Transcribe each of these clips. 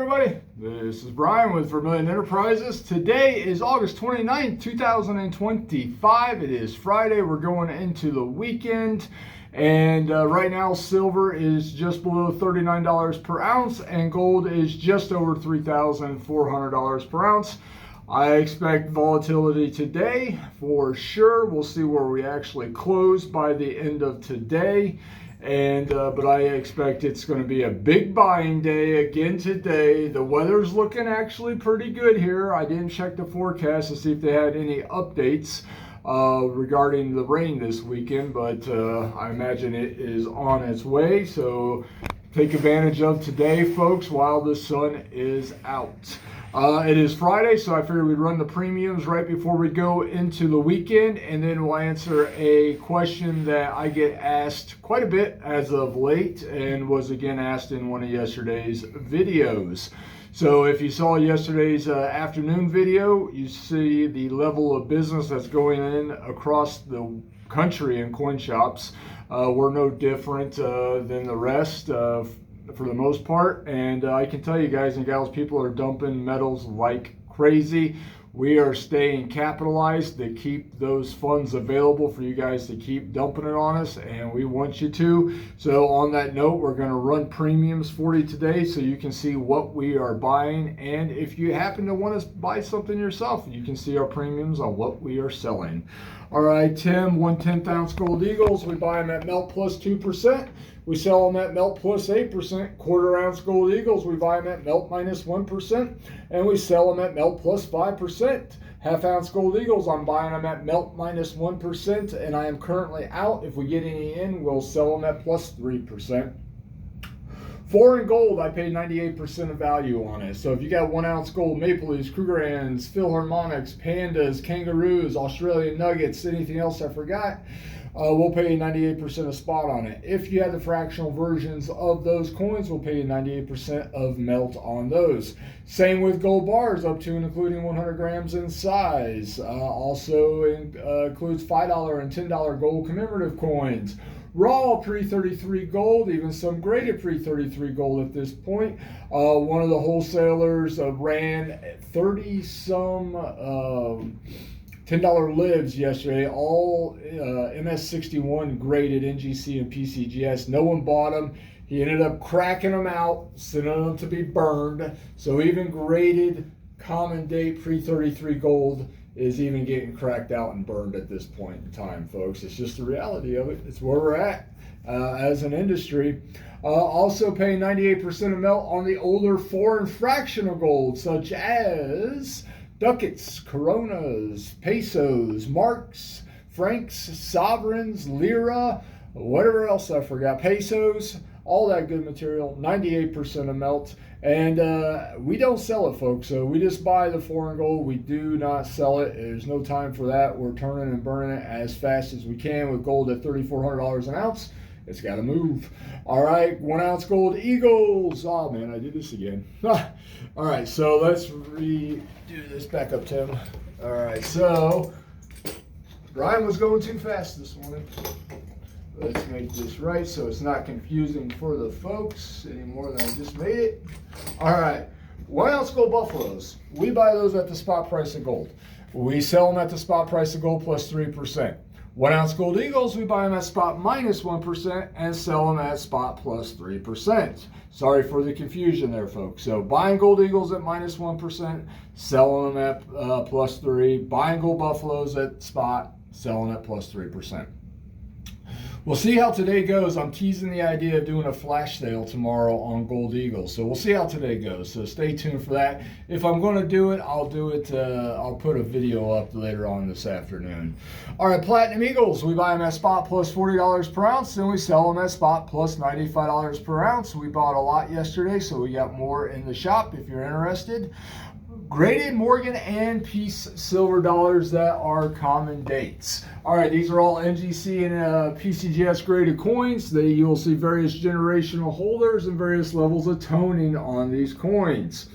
Everybody, this is Brian with Vermillion Enterprises. Today is August 29th, 2025. It is Friday. We're going into the weekend. And right now, silver is just below $39 per ounce, and gold is just over $3,400 per ounce. I expect volatility today for sure. We'll see where we actually close by the end of today. But I expect it's going to be a big buying day again today. The weather's looking actually pretty good here. I didn't check the forecast to see if they had any updates regarding the rain this weekend, but I imagine it is on its way. So take advantage of today, folks, while the sun is out. It is Friday, so I figured we'd run the premiums right before we go into the weekend, and then we'll answer a question that I get asked quite a bit as of late and was again asked in one of yesterday's videos. So if you saw yesterday's afternoon video, you see the level of business that's going in across the country in coin shops. We're no different than the rest for the most part, and I can tell you guys and gals, people are dumping metals like crazy. We are staying capitalized to keep those funds available for you guys to keep dumping it on us, and we want you to. So on that note, we're going to run premiums for you today so you can see what we are buying, and if you happen to want to buy something yourself, you can see our premiums on what we are selling. All right, Tim, 1/10 ounce gold eagles, we buy them at melt plus 2%. We sell them at melt plus 8%. Quarter ounce gold eagles, we buy them at melt minus 1%. And we sell them at melt plus 5%. Half ounce gold eagles, I'm buying them at melt minus 1%. And I am currently out. If we get any in, we'll sell them at plus 3%. Foreign gold, I paid 98% of value on it. So if you got 1 ounce gold, Maple Leafs, Krugerrands, Philharmonics, Pandas, Kangaroos, Australian Nuggets, anything else I forgot, we'll pay you 98% of spot on it. If you have the fractional versions of those coins, we'll pay you 98% of melt on those. Same with gold bars, up to and including 100 grams in size. Also includes $5 and $10 gold commemorative coins. Raw pre-33 gold, even some graded pre-33 gold at this point. One of the wholesalers ran 30-some $10 lives yesterday, all MS61 graded NGC and PCGS. No one bought them. He ended up cracking them out, sending them to be burned. So even graded common date pre-33 gold is even getting cracked out and burned at this point in time, folks. It's just the reality of it. It's where we're at as an industry. Also paying 98% of melt on the older foreign fractional gold, such as ducats, coronas, pesos, marks, francs, sovereigns, lira, whatever else I forgot, pesos, all that good material, 98% of melt. And we don't sell it, folks. So we just buy the foreign gold. We do not sell it. There's no time for that. We're turning and burning it as fast as we can with gold at $3,400 an ounce. It's got to move. All right, 1 ounce gold eagles. Oh, man, I did this again. All right, so let's redo this back up, Tim. All right, so Brian was going too fast this morning. Let's make this right so it's not confusing for the folks any more than I just made it. All right, 1 ounce gold buffaloes. We buy those at the spot price of gold. We sell them at the spot price of gold plus 3%. 1 ounce gold eagles, we buy them at spot minus 1% and sell them at spot plus 3%. Sorry for the confusion there, folks. So buying gold eagles at minus 1%, selling them at plus 3%. Buying gold buffaloes at spot, selling at plus 3%. We'll see how today goes. I'm teasing the idea of doing a flash sale tomorrow on gold eagles. So we'll see how today goes. So stay tuned for that. If I'm going to do it, I'll do it. I'll put a video up later on this afternoon. All right, platinum eagles. We buy them at spot plus $40 per ounce, and we sell them at spot plus $95 per ounce. We bought a lot yesterday, so we got more in the shop if you're interested. Graded Morgan and Peace silver dollars that are common dates. All right, these are all NGC and PCGS graded coins. You'll see various generational holders and various levels of toning on these coins.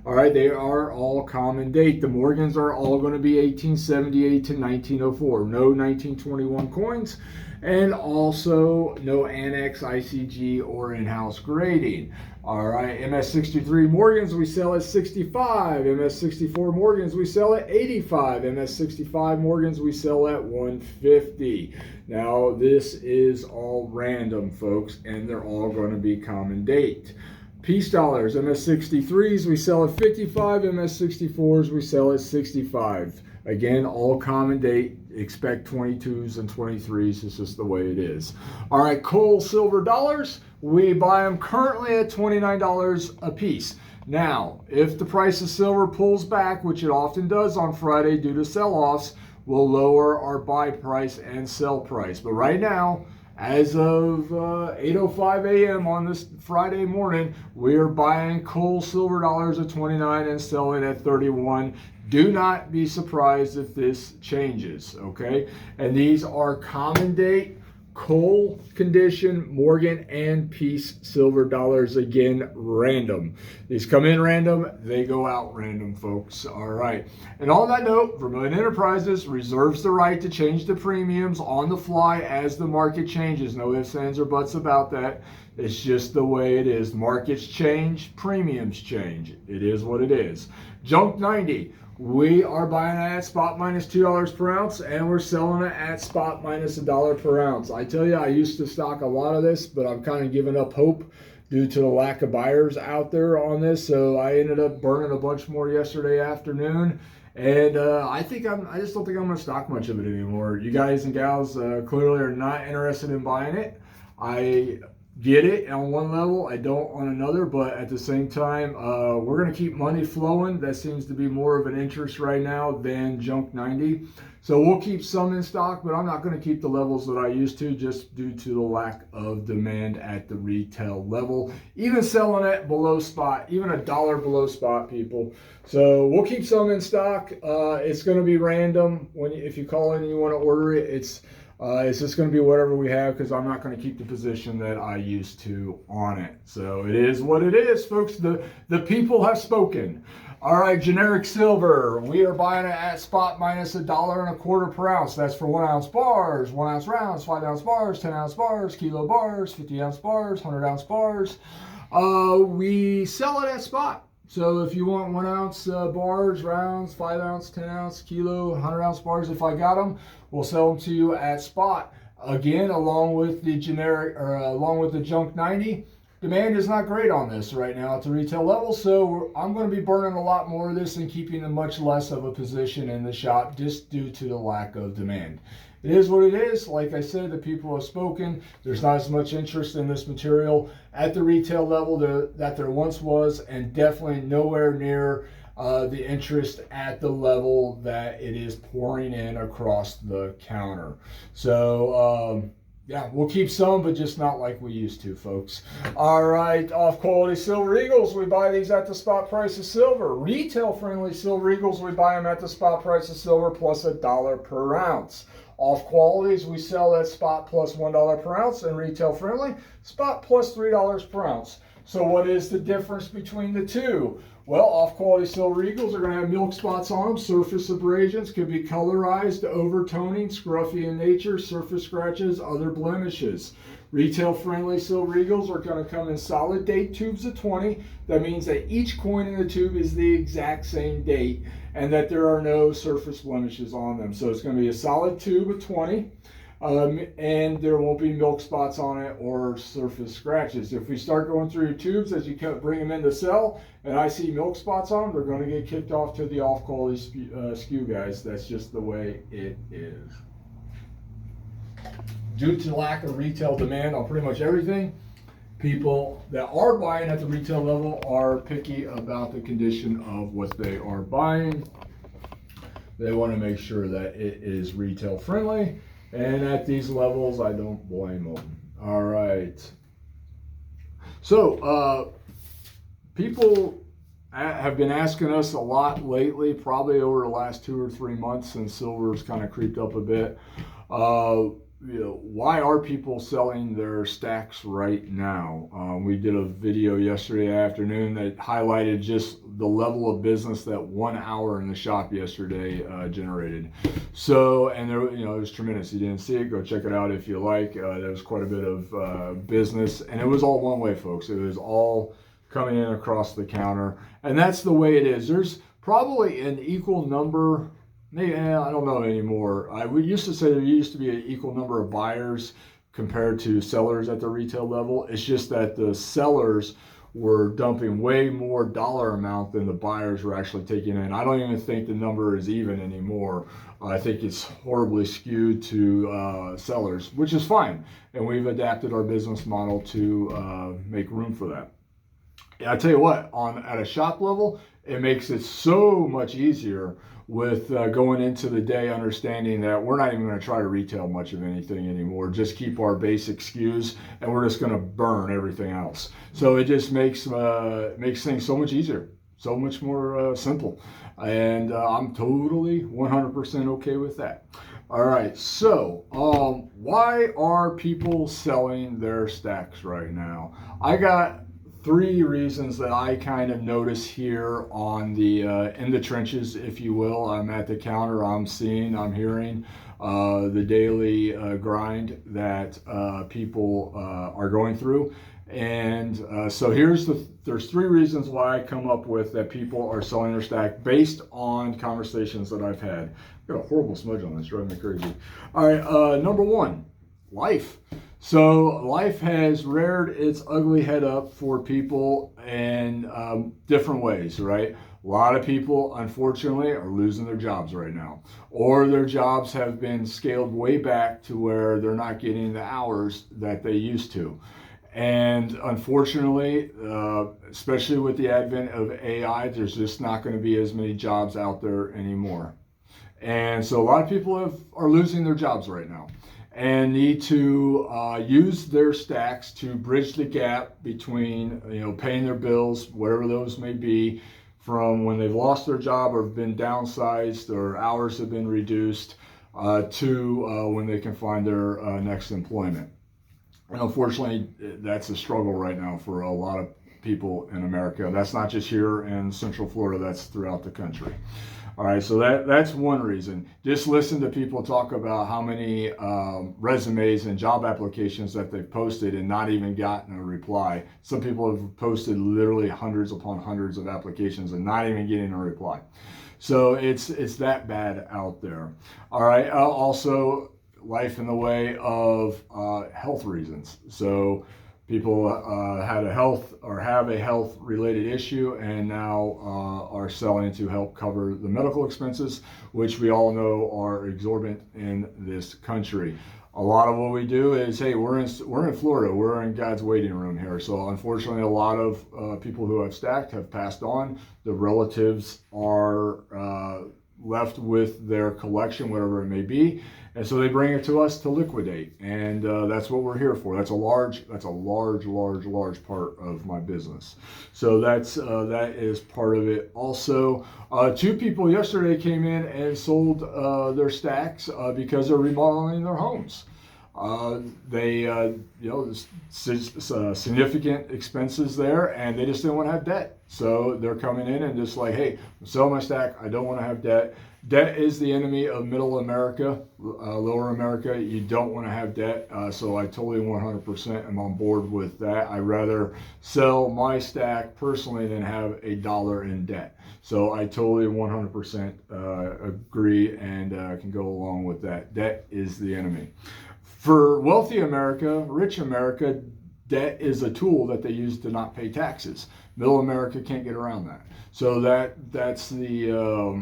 All right, they are all common date. The Morgans are all going to be 1878 to 1904. No 1921 coins, and also no Annex, ICG, or in-house grading. All right, MS63 Morgans we sell at 65. MS64 Morgans we sell at 85. MS65 Morgans we sell at 150. Now, this is all random, folks, and they're all going to be common date. Peace dollars, MS63s we sell at 55, MS64s we sell at 65. Again, all common date. Expect 22s and 23s. It's just the way it is. All right, coal silver dollars, we buy them currently at $29 a piece. Now, if the price of silver pulls back, which it often does on Friday due to sell-offs, we'll lower our buy price and sell price. But right now, as of 8:05 a.m. on this Friday morning, we are buying coal silver dollars at 29 and selling at 31. Do not be surprised if this changes, okay? And these are common date, coal condition, Morgan, and Peace silver dollars. Again, random. These come in random, they go out random, folks. All right. And on that note, Vermillion Enterprises reserves the right to change the premiums on the fly as the market changes. No ifs, ands, or buts about that. It's just the way it is. Markets change, premiums change. It is what it is. Junk 90. We are buying it at spot minus $2 per ounce, and we're selling it at spot minus $1 per ounce. I tell you, I used to stock a lot of this, but I'm kind of giving up hope due to the lack of buyers out there on this. So I ended up burning a bunch more yesterday afternoon, and I just don't think I'm going to stock much of it anymore. You guys and gals clearly are not interested in buying it. I get it on one level, I don't on another, but at the same time, we're going to keep money flowing. That seems to be more of an interest right now than Junk 90. So we'll keep some in stock, but I'm not going to keep the levels that I used to just due to the lack of demand at the retail level. Even selling it below spot, even $1 below spot, people. So we'll keep some in stock. It's going to be random. If you call in and you want to order it, it's just going to be whatever we have, because I'm not going to keep the position that I used to on it. So it is what it is, folks. The people have spoken. All right, generic silver. We are buying it at spot minus $1.25 per ounce. That's for 1 ounce bars, 1 ounce rounds, 5 ounce bars, 10 ounce bars, kilo bars, 50 ounce bars, 100 ounce bars. We sell it at spot. So if you want 1 ounce bars, rounds, 5 ounce, 10 ounce, kilo, 100 ounce bars, if I got them, we'll sell them to you at spot. Again, along with the generic, or along with the Junk 90, demand is not great on this right now at the retail level. So I'm going to be burning a lot more of this and keeping a much less of a position in the shop just due to the lack of demand. It is what it is. Like I said, the people have spoken. There's not as much interest in this material at the retail level that there once was, and definitely nowhere near the interest at the level that it is pouring in across the counter. So, yeah, we'll keep some, but just not like we used to, folks. All right, off-quality Silver Eagles, we buy these at the spot price of silver. Retail-friendly Silver Eagles, we buy them at the spot price of silver plus $1 per ounce. Off qualities, we sell at spot plus $1 per ounce, and retail friendly, spot plus $3 per ounce. So what is the difference between the two? Well, off quality Silver Eagles are going to have milk spots on them, surface abrasions, could be colorized, overtoning, scruffy in nature, surface scratches, other blemishes. Retail friendly Silver Eagles are going to come in solid date tubes of 20. That means that each coin in the tube is the exact same date and that there are no surface blemishes on them. So it's going to be a solid tube of 20, and there won't be milk spots on it or surface scratches. If we start going through your tubes as you bring them in to sell and I see milk spots on them, they're going to get kicked off to the off quality SKU, guys. That's just the way it is. Due to lack of retail demand on pretty much everything, people that are buying at the retail level are picky about the condition of what they are buying. They want to make sure that it is retail friendly, and at these levels, I don't blame them. All right. So, people have been asking us a lot lately, probably over the last 2 or 3 months since silver's kind of creeped up a bit. Why are people selling their stacks right now? We did a video yesterday afternoon that highlighted just the level of business that 1 hour in the shop yesterday generated. So, and there, it was tremendous. You didn't see it, go check it out if you like. There was quite a bit of business, and it was all one way, folks. It was all coming in across the counter, and that's the way it is. There's probably an equal number, maybe, I don't know anymore. We used to say there used to be an equal number of buyers compared to sellers at the retail level. It's just that the sellers were dumping way more dollar amount than the buyers were actually taking in. I don't even think the number is even anymore. I think it's horribly skewed to sellers, which is fine. And we've adapted our business model to make room for that. I tell you what, at a shop level, it makes it so much easier with going into the day understanding that we're not even going to try to retail much of anything anymore. Just keep our basic SKUs, and we're just going to burn everything else. So it just makes things so much easier, so much more simple. And I'm totally 100% okay with that. All right, so why are people selling their stacks right now? I got 3 reasons that I kind of notice here on the in the trenches, if you will. I'm at the counter, I'm hearing the daily grind that people are going through. And so there's 3 reasons why I come up with that people are selling their stack based on conversations that I've had. I've got a horrible smudge on this, driving me crazy. All right, number 1, life. So life has reared its ugly head up for people in different ways, right? A lot of people, unfortunately, are losing their jobs right now, or their jobs have been scaled way back to where they're not getting the hours that they used to. And unfortunately, especially with the advent of AI, there's just not going to be as many jobs out there anymore. And so a lot of people are losing their jobs right now, and need to use their stacks to bridge the gap between paying their bills, whatever those may be, from when they've lost their job or been downsized or hours have been reduced to when they can find their next employment. And unfortunately, that's a struggle right now for a lot of people in America. That's not just here in Central Florida, that's throughout the country. All right, so that's one reason. Just listen to people talk about how many resumes and job applications that they've posted and not even gotten a reply. Some people have posted literally hundreds upon hundreds of applications and not even getting a reply. So it's that bad out there. All right, also life in the way of health reasons. So people had a health or have a health related issue and now are selling to help cover the medical expenses, which we all know are exorbitant in this country. A lot of what we do is, hey, we're in Florida, we're in God's waiting room here. So unfortunately, a lot of people who have stacked have passed on. The relatives are left with their collection, whatever it may be, and so they bring it to us to liquidate, and that's what we're here for. That's a large part of my business. So that is part of it. Also, 2 people yesterday came in and sold their stacks because they're remodeling their homes. Significant expenses there, and they just didn't want to have debt. So they're coming in and just like, hey, I'm selling my stack. I don't want to have debt. Debt is the enemy of middle America, lower America. You don't want to have debt. So I totally 100% am on board with that. I'd rather sell my stack personally than have $1 in debt. So I totally 100% agree and can go along with that. Debt is the enemy. For wealthy America, rich America, debt is a tool that they use to not pay taxes. Middle America can't get around that. So that's the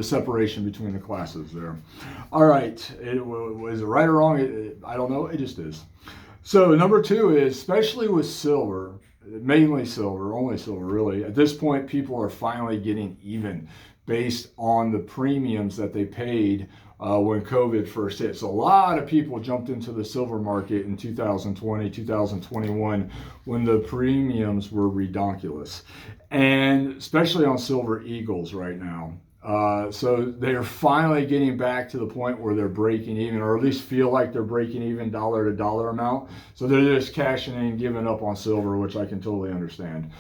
separation between the classes there. All right, is it right or wrong? I don't know. It just is. So number 2 is, especially with silver, mainly silver, only silver really. At this point, people are finally getting even based on the premiums that they paid when COVID first hit. So a lot of people jumped into the silver market in 2020, 2021, when the premiums were redonkulous. And especially on silver eagles right now. So they're finally getting back to the point where they're breaking even, or at least feel like they're breaking even dollar to dollar amount. So they're just cashing in, giving up on silver, which I can totally understand.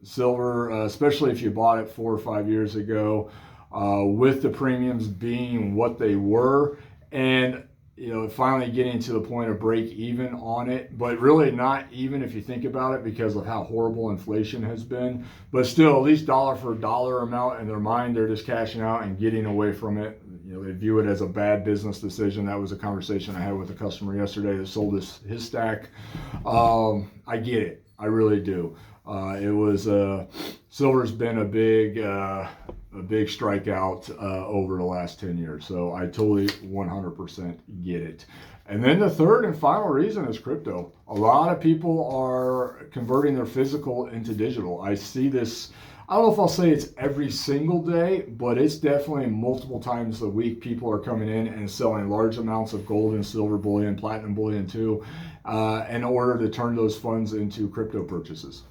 Silver, especially if you bought it 4 or 5 years ago, with the premiums being what they were, and finally getting to the point of break even on it, but really not even if you think about it because of how horrible inflation has been. But still, at least dollar for dollar amount in their mind, they're just cashing out and getting away from it. They view it as a bad business decision. That was a conversation I had with a customer yesterday that sold his stack. I get it. I really do. Silver's been a big strikeout over the last 10 years. So I totally 100% get it. And then the third and final reason is crypto. A lot of people are converting their physical into digital. I see this, I don't know if I'll say it's every single day, but it's definitely multiple times a week. People are coming in and selling large amounts of gold and silver bullion, platinum bullion too, in order to turn those funds into crypto purchases.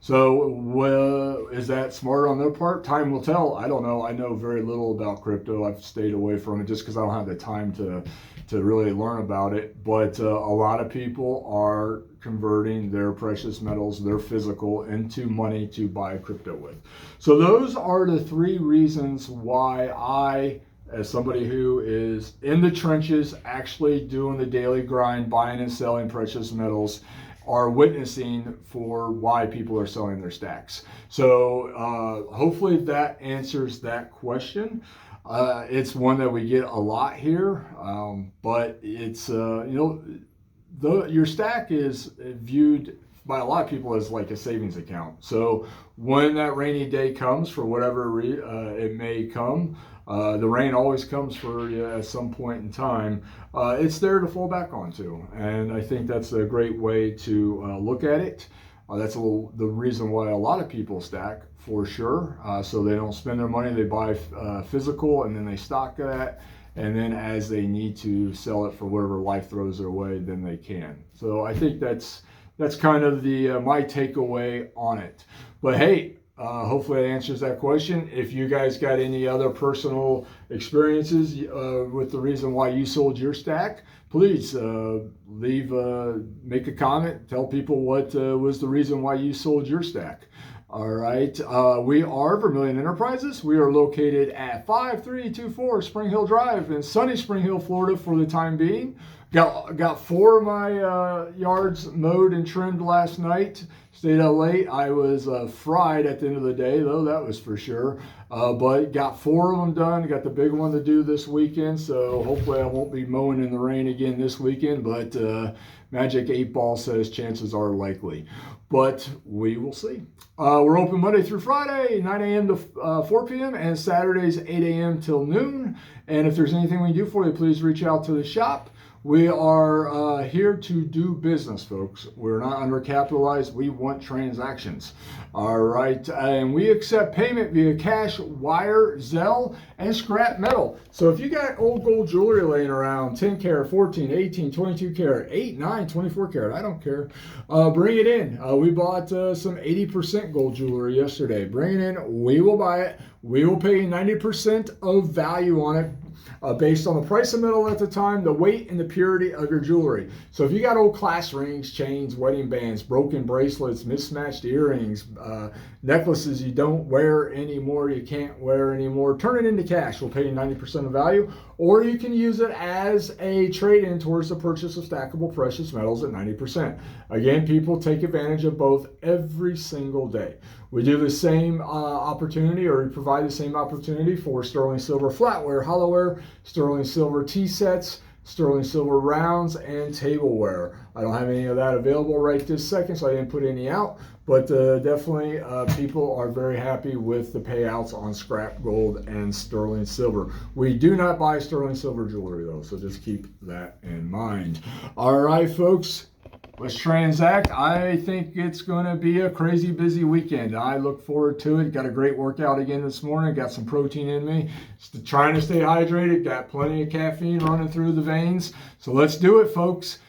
So is that smart on their part? Time will tell. I don't know. I know very little about crypto. I've stayed away from it just because I don't have the time to really learn about it. But a lot of people are converting their precious metals, their physical, into money to buy crypto with. So those are the 3 reasons why I, as somebody who is in the trenches, actually doing the daily grind, buying and selling precious metals, are witnessing for why people are selling their stacks. So hopefully that answers that question. It's one that we get a lot here, but it's your stack is viewed by a lot of people as like a savings account. So when that rainy day comes, for whatever it may come, the rain always comes for you at some point in time. It's there to fall back onto, and I think that's a great way to look at it. That's the reason why a lot of people stack, for sure. So they don't spend their money, they buy physical, and then they stock that, and then as they need to sell it for whatever life throws their way, then they can. So I think that's kind of my takeaway on it. But hey, hopefully that answers that question. If you guys got any other personal experiences with the reason why you sold your stack, please make a comment. Tell people what was the reason why you sold your stack. All right. We are Vermillion Enterprises. We are located at 5324 Spring Hill Drive in sunny Spring Hill, Florida for the time being. Got 4 of my yards mowed and trimmed last night. Stayed out late. I was fried at the end of the day, though, that was for sure. But got 4 of them done. Got the big one to do this weekend, so hopefully I won't be mowing in the rain again this weekend. But Magic 8 Ball says chances are likely. But we will see. We're open Monday through Friday, 9 a.m. to 4 p.m. and Saturdays, 8 a.m. till noon. And if there's anything we can do for you, please reach out to the shop. We are here to do business, folks. We're not undercapitalized. We want transactions. All right. And we accept payment via cash, wire, Zelle, and scrap metal. So if you got old gold jewelry laying around, 10 karat, 14, 18, 22 karat, 8, 9, 24 karat, I don't care. Bring it in. We bought some 80% gold jewelry yesterday. Bring it in. We will buy it. We will pay 90% of value on it. Based on the price of metal at the time, the weight and the purity of your jewelry. So if you got old class rings, chains, wedding bands, broken bracelets, mismatched earrings, necklaces you don't wear anymore, you can't wear anymore, turn it into cash. We'll pay you 90% of value, or you can use it as a trade-in towards the purchase of stackable precious metals at 90%. Again, people take advantage of both every single day. We do the same opportunity, or we provide the same opportunity for sterling silver flatware, hollowware, sterling silver tea sets, sterling silver rounds, and tableware. I don't have any of that available right this second, so I didn't put any out, but definitely people are very happy with the payouts on scrap gold and sterling silver. We do not buy sterling silver jewelry though, so just keep that in mind. All right, folks. Let's transact. I think it's going to be a crazy busy weekend. I look forward to it. Got a great workout again this morning. Got some protein in me. Just trying to stay hydrated. Got plenty of caffeine running through the veins. So let's do it, folks.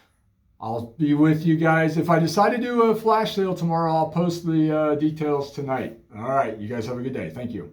I'll be with you guys. If I decide to do a flash sale tomorrow, I'll post the details tonight. All right. You guys have a good day. Thank you.